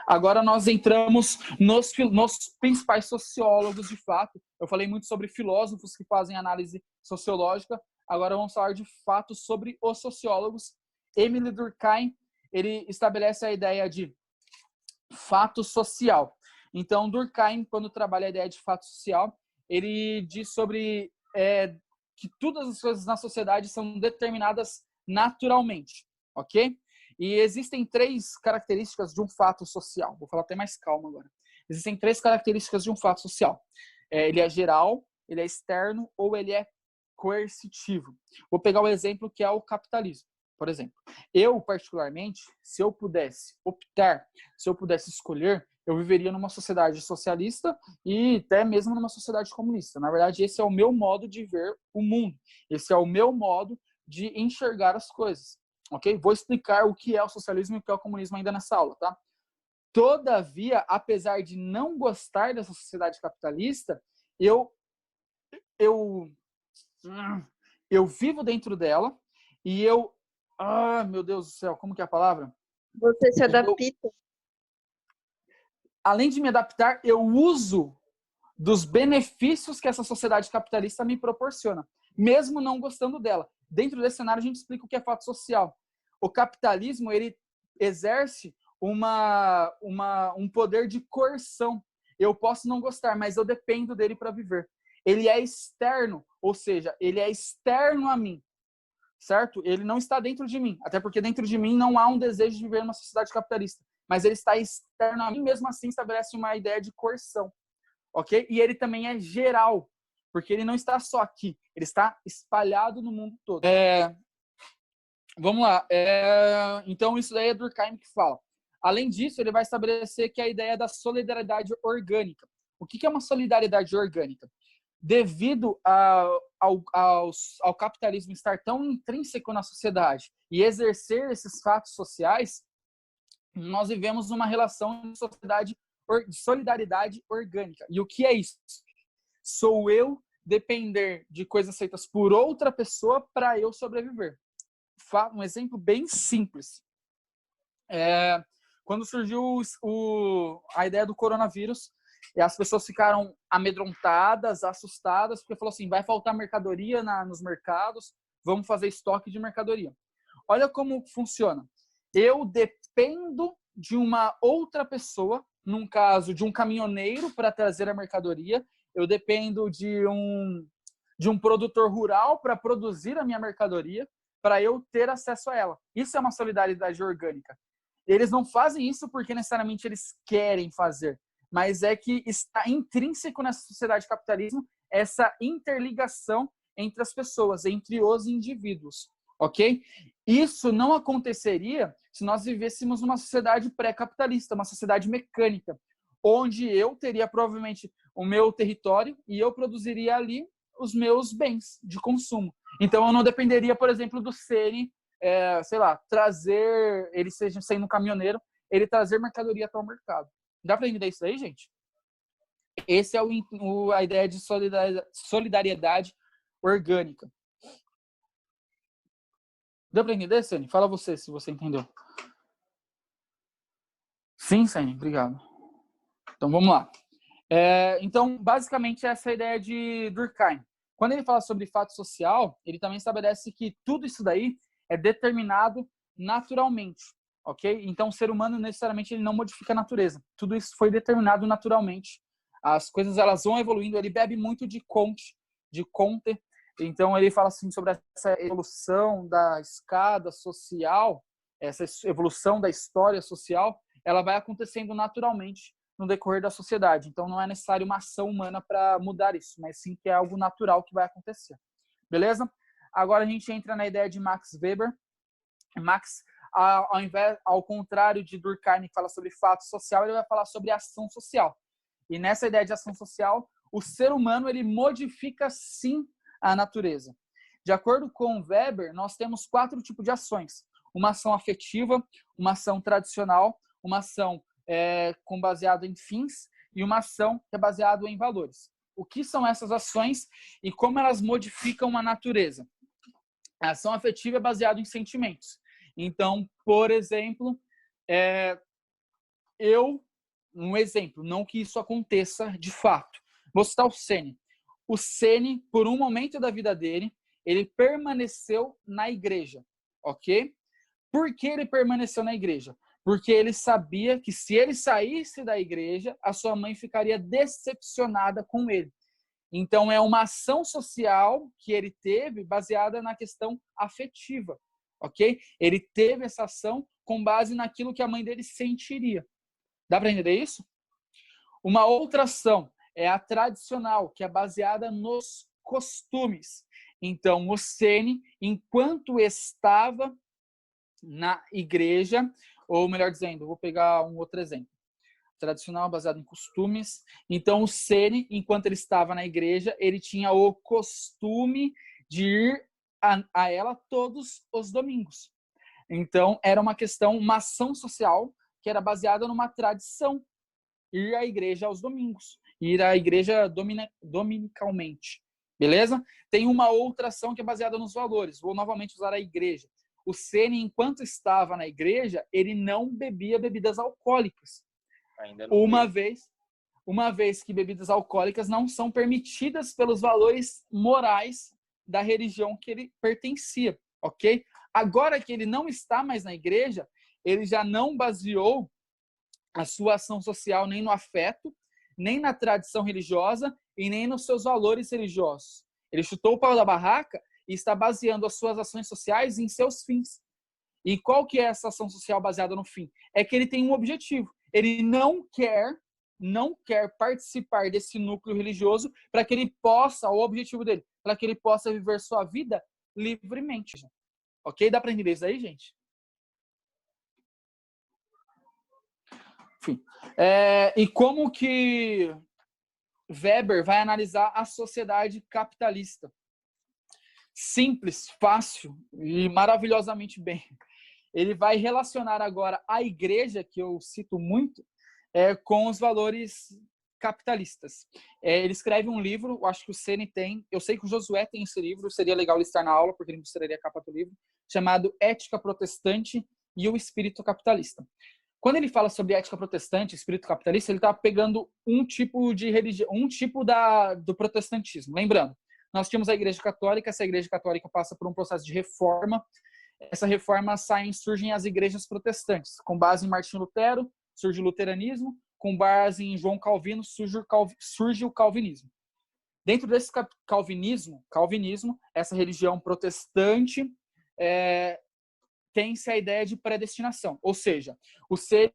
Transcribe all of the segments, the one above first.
Agora nós entramos nos principais sociólogos, de fato. Eu falei muito sobre filósofos que fazem análise sociológica. Agora vamos falar de fato sobre os sociólogos. Émile Durkheim, ele estabelece a ideia de fato social. Então, Durkheim, quando trabalha a ideia de fato social, ele diz sobre que todas as coisas na sociedade são determinadas naturalmente, ok? E existem 3 características de um fato social. Vou falar até mais calmo agora. Existem 3 características de um fato social. Ele é geral, ele é externo ou ele é coercitivo. Vou pegar o exemplo que é o capitalismo. Por exemplo, eu particularmente, se eu pudesse optar, se eu pudesse escolher, eu viveria numa sociedade socialista e até mesmo numa sociedade comunista. Na verdade, esse é o meu modo de ver o mundo. Esse é o meu modo de enxergar as coisas. Ok? Vou explicar o que é o socialismo e o que é o comunismo ainda nessa aula, tá? Todavia, apesar de não gostar dessa sociedade capitalista, eu vivo dentro dela e meu Deus do céu, como que é a palavra? Você se adapta. Além de me adaptar, eu uso dos benefícios que essa sociedade capitalista me proporciona, mesmo não gostando dela. Dentro desse cenário, a gente explica o que é fato social. O capitalismo, ele exerce um poder de coerção. Eu posso não gostar, mas eu dependo dele para viver. Ele é externo, ou seja, ele é externo a mim, certo? Ele não está dentro de mim, até porque dentro de mim não há um desejo de viver numa sociedade capitalista, mas ele está externo a mim, mesmo assim estabelece uma ideia de coerção, ok? E ele também é geral, porque ele não está só aqui, ele está espalhado no mundo todo. Vamos lá. Então, isso daí é Durkheim que fala. Além disso, ele vai estabelecer que é a ideia da solidariedade orgânica. O que é uma solidariedade orgânica? Devido ao capitalismo estar tão intrínseco na sociedade e exercer esses fatos sociais, nós vivemos uma relação de solidariedade orgânica. E o que é isso? Sou eu depender de coisas feitas por outra pessoa para eu sobreviver. Um exemplo bem simples. Quando surgiu a ideia do coronavírus, as pessoas ficaram amedrontadas, assustadas, porque falou assim, vai faltar mercadoria nos mercados, vamos fazer estoque de mercadoria. Olha como funciona. Eu dependo de uma outra pessoa, num caso de um caminhoneiro para trazer a mercadoria, eu dependo de um produtor rural para produzir a minha mercadoria, para eu ter acesso a ela. Isso é uma solidariedade orgânica. Eles não fazem isso porque necessariamente eles querem fazer, mas é que está intrínseco nessa sociedade capitalismo essa interligação entre as pessoas, entre os indivíduos, ok? Isso não aconteceria se nós vivêssemos numa sociedade pré-capitalista, uma sociedade mecânica, onde eu teria provavelmente o meu território e eu produziria ali os meus bens de consumo. Então, eu não dependeria, por exemplo, do Ceni, sei lá, trazer, ele seja sendo um caminhoneiro, ele trazer mercadoria para o mercado. Dá para entender isso aí, gente? Esse é a ideia de solidariedade orgânica. Deu para entender, Ceni? Fala você, se você entendeu. Sim, Ceni, obrigado. Então, vamos lá. Então, basicamente, essa é a ideia de Durkheim. Quando ele fala sobre fato social, ele também estabelece que tudo isso daí é determinado naturalmente, ok? Então, o ser humano, necessariamente, ele não modifica a natureza. Tudo isso foi determinado naturalmente. As coisas, elas vão evoluindo. Ele bebe muito de Comte. Então, ele fala assim sobre essa evolução da escada social, essa evolução da história social, ela vai acontecendo naturalmente no decorrer da sociedade. Então, não é necessário uma ação humana para mudar isso, mas sim que é algo natural que vai acontecer. Beleza? Agora a gente entra na ideia de Max Weber. Max, ao contrário de Durkheim, que fala sobre fato social, ele vai falar sobre ação social. E nessa ideia de ação social, o ser humano ele modifica sim a natureza. De acordo com Weber, nós temos 4 tipos de ações. Uma ação afetiva, uma ação tradicional, uma ação baseado em fins e uma ação que é baseado em valores. O que são essas ações e como elas modificam a natureza? A ação afetiva é baseada em sentimentos. Então, por exemplo, um exemplo, não que isso aconteça de fato. Vou citar o Ceni. O Ceni, por um momento da vida dele, ele permaneceu na igreja, ok? Por que ele permaneceu na igreja? Porque ele sabia que se ele saísse da igreja, a sua mãe ficaria decepcionada com ele. Então, é uma ação social que ele teve baseada na questão afetiva, ok? Ele teve essa ação com base naquilo que a mãe dele sentiria. Dá para entender isso? Uma outra ação é a tradicional, que é baseada nos costumes. Então, o Ceni, enquanto estava na igreja, ou melhor dizendo, vou pegar um outro exemplo. Tradicional, baseado em costumes. Então, o Ceni, enquanto ele estava na igreja, ele tinha o costume de ir a ela todos os domingos. Então, era uma questão, uma ação social que era baseada numa tradição. Ir à igreja aos domingos. Ir à igreja dominicalmente. Beleza? Tem uma outra ação que é baseada nos valores. Vou novamente usar a igreja. O Ceni, enquanto estava na igreja, ele não bebia bebidas alcoólicas. Ainda não Uma vez que bebidas alcoólicas não são permitidas pelos valores morais da religião que ele pertencia, ok? Agora que ele não está mais na igreja, ele já não baseou a sua ação social nem no afeto, nem na tradição religiosa e nem nos seus valores religiosos. Ele chutou o pau da barraca e está baseando as suas ações sociais em seus fins. E qual que é essa ação social baseada no fim? É que ele tem um objetivo. Ele não quer participar desse núcleo religioso para que ele possa, o objetivo dele, para que ele possa viver sua vida livremente. Ok? Dá para entender isso aí, gente? Enfim. E como que Weber vai analisar a sociedade capitalista? Simples, fácil e maravilhosamente bem. Ele vai relacionar agora a igreja, que eu cito muito, com os valores capitalistas. Ele escreve um livro, eu acho que o Ceni tem, eu sei que o Josué tem esse livro, seria legal ele estar na aula, porque ele mostraria a capa do livro, chamado Ética Protestante e o Espírito Capitalista. Quando ele fala sobre ética protestante, espírito capitalista, ele está pegando um tipo de religião, um tipo do protestantismo. Lembrando, nós tínhamos a Igreja Católica, essa Igreja Católica passa por um processo de reforma, essa reforma surgem as igrejas protestantes, com base em Martinho Lutero, surge o luteranismo, com base em João Calvino, surge o calvinismo. Dentro desse calvinismo, essa religião protestante, tem-se a ideia de predestinação, ou seja, o ser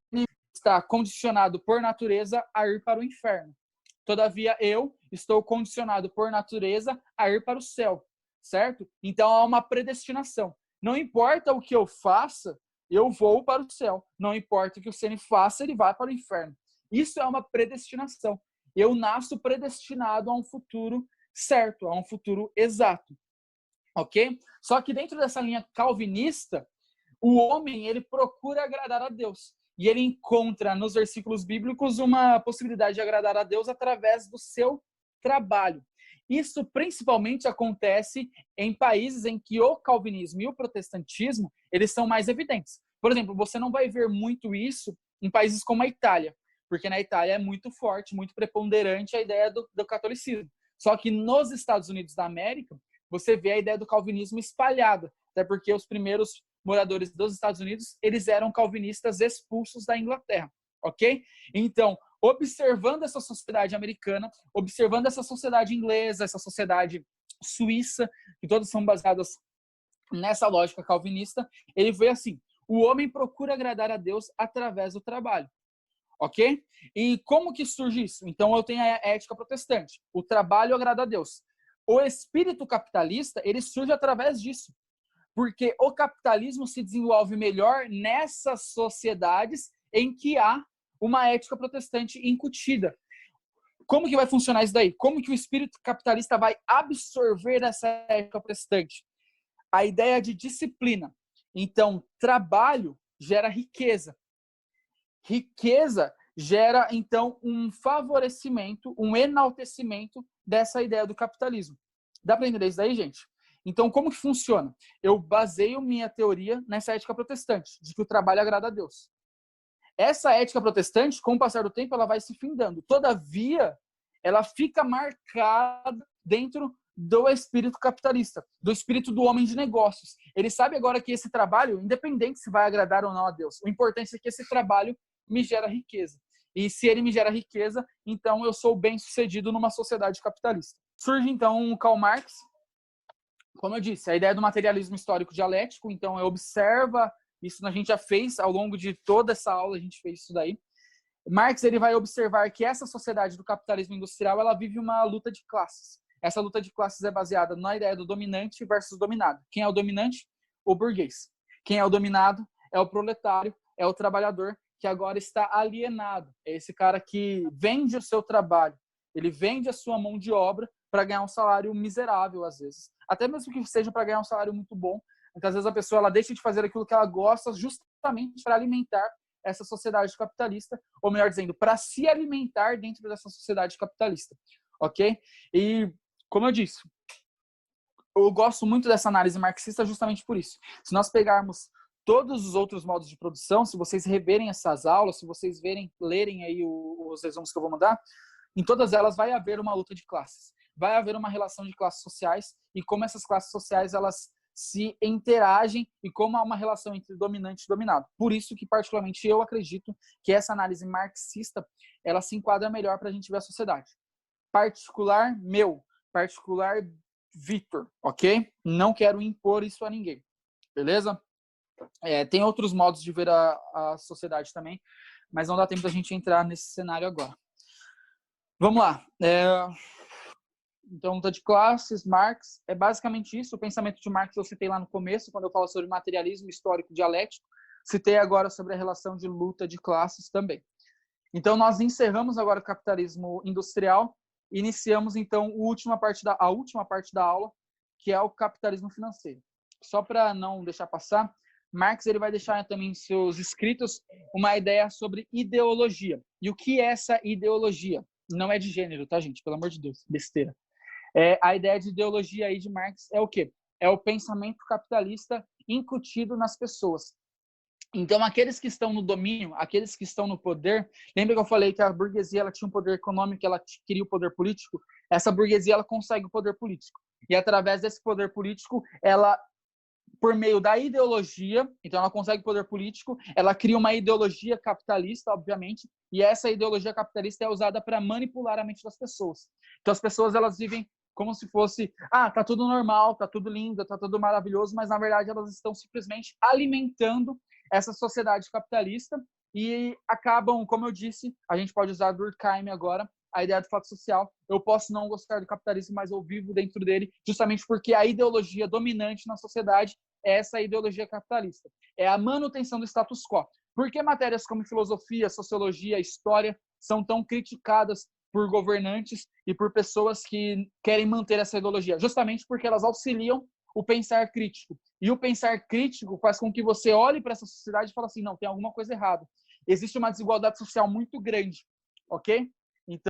está condicionado por natureza a ir para o inferno. Todavia, eu estou condicionado por natureza a ir para o céu, certo? Então, há uma predestinação. Não importa o que eu faça, eu vou para o céu. Não importa o que o Ceni faça, ele vai para o inferno. Isso é uma predestinação. Eu nasço predestinado a um futuro certo, a um futuro exato. Ok? Só que dentro dessa linha calvinista, o homem, ele procura agradar a Deus. E ele encontra nos versículos bíblicos uma possibilidade de agradar a Deus através do seu trabalho. Isso principalmente acontece em países em que o calvinismo e o protestantismo, eles são mais evidentes. Por exemplo, você não vai ver muito isso em países como a Itália, porque na Itália é muito forte, muito preponderante a ideia do catolicismo. Só que nos Estados Unidos da América, você vê a ideia do calvinismo espalhada, até porque os primeiros moradores dos Estados Unidos, eles eram calvinistas expulsos da Inglaterra, ok? Então, observando essa sociedade americana, observando essa sociedade inglesa, essa sociedade suíça, que todas são baseadas nessa lógica calvinista, ele vê assim, o homem procura agradar a Deus através do trabalho, ok? E como que surge isso? Então, eu tenho a ética protestante, o trabalho agrada a Deus. O espírito capitalista, ele surge através disso, porque o capitalismo se desenvolve melhor nessas sociedades em que há uma ética protestante incutida. Como que vai funcionar isso daí? Como que o espírito capitalista vai absorver essa ética protestante? A ideia de disciplina. Então, trabalho gera riqueza. Riqueza gera, então, um favorecimento, um enaltecimento dessa ideia do capitalismo. Dá para entender isso daí, gente? Então, como que funciona? Eu baseio minha teoria nessa ética protestante, de que o trabalho agrada a Deus. Essa ética protestante, com o passar do tempo, ela vai se findando. Todavia, ela fica marcada dentro do espírito capitalista, do espírito do homem de negócios. Ele sabe agora que esse trabalho, independente se vai agradar ou não a Deus, o importante é que esse trabalho me gera riqueza. E se ele me gera riqueza, então eu sou bem-sucedido numa sociedade capitalista. Surge, então, Karl Marx. Como eu disse, a ideia do materialismo histórico dialético, então, observa, isso a gente já fez ao longo de toda essa aula, a gente fez isso daí. Marx ele vai observar que essa sociedade do capitalismo industrial ela vive uma luta de classes. Essa luta de classes é baseada na ideia do dominante versus dominado. Quem é o dominante? O burguês. Quem é o dominado? É o proletário, é o trabalhador que agora está alienado. É esse cara que vende o seu trabalho, ele vende a sua mão de obra para ganhar um salário miserável, às vezes. Até mesmo que seja para ganhar um salário muito bom. Então, às vezes a pessoa ela deixa de fazer aquilo que ela gosta justamente para alimentar essa sociedade capitalista, ou melhor dizendo, para se alimentar dentro dessa sociedade capitalista, ok? E, como eu disse, eu gosto muito dessa análise marxista justamente por isso. Se nós pegarmos todos os outros modos de produção, se vocês reverem essas aulas, se vocês lerem aí os resumos que eu vou mandar, em todas elas vai haver uma luta de classes, vai haver uma relação de classes sociais e como essas classes sociais elas se interagem e como há uma relação entre dominante e dominado. Por isso que, particularmente, eu acredito que essa análise marxista, ela se enquadra melhor para a gente ver a sociedade. Particular meu, particular Vitor, ok? Não quero impor isso a ninguém, beleza? Tem outros modos de ver a sociedade também, mas não dá tempo da gente entrar nesse cenário agora. Vamos lá. Então, luta de classes, Marx, é basicamente isso. O pensamento de Marx eu citei lá no começo, quando eu falo sobre materialismo histórico dialético. Citei agora sobre a relação de luta de classes também. Então, nós encerramos agora o capitalismo industrial, iniciamos, então, a última parte da aula, que é o capitalismo financeiro. Só para não deixar passar, Marx ele vai deixar também em seus escritos uma ideia sobre ideologia. E o que é essa ideologia? Não é de gênero, tá, gente? Pelo amor de Deus, besteira. A ideia de ideologia aí de Marx é o quê? É o pensamento capitalista incutido nas pessoas. Então, aqueles que estão no domínio, aqueles que estão no poder, lembra que eu falei que a burguesia ela tinha um poder econômico, ela queria o poder político? Essa burguesia ela consegue o poder político. E através desse poder político, ela, por meio da ideologia, então ela consegue poder político, ela cria uma ideologia capitalista, obviamente, e essa ideologia capitalista é usada para manipular a mente das pessoas. Então, as pessoas elas vivem como se fosse, tá tudo normal, tá tudo lindo, tá tudo maravilhoso, mas na verdade elas estão simplesmente alimentando essa sociedade capitalista e acabam, como eu disse, a gente pode usar Durkheim agora, a ideia do fato social. Eu posso não gostar do capitalismo, mas eu vivo dentro dele, justamente porque a ideologia dominante na sociedade é essa ideologia capitalista. É a manutenção do status quo. Por que matérias como filosofia, sociologia, história são tão criticadas por governantes e por pessoas que querem manter essa ideologia? Justamente porque elas auxiliam o pensar crítico. E o pensar crítico faz com que você olhe para essa sociedade e fale assim, não, tem alguma coisa errada. Existe uma desigualdade social muito grande, ok?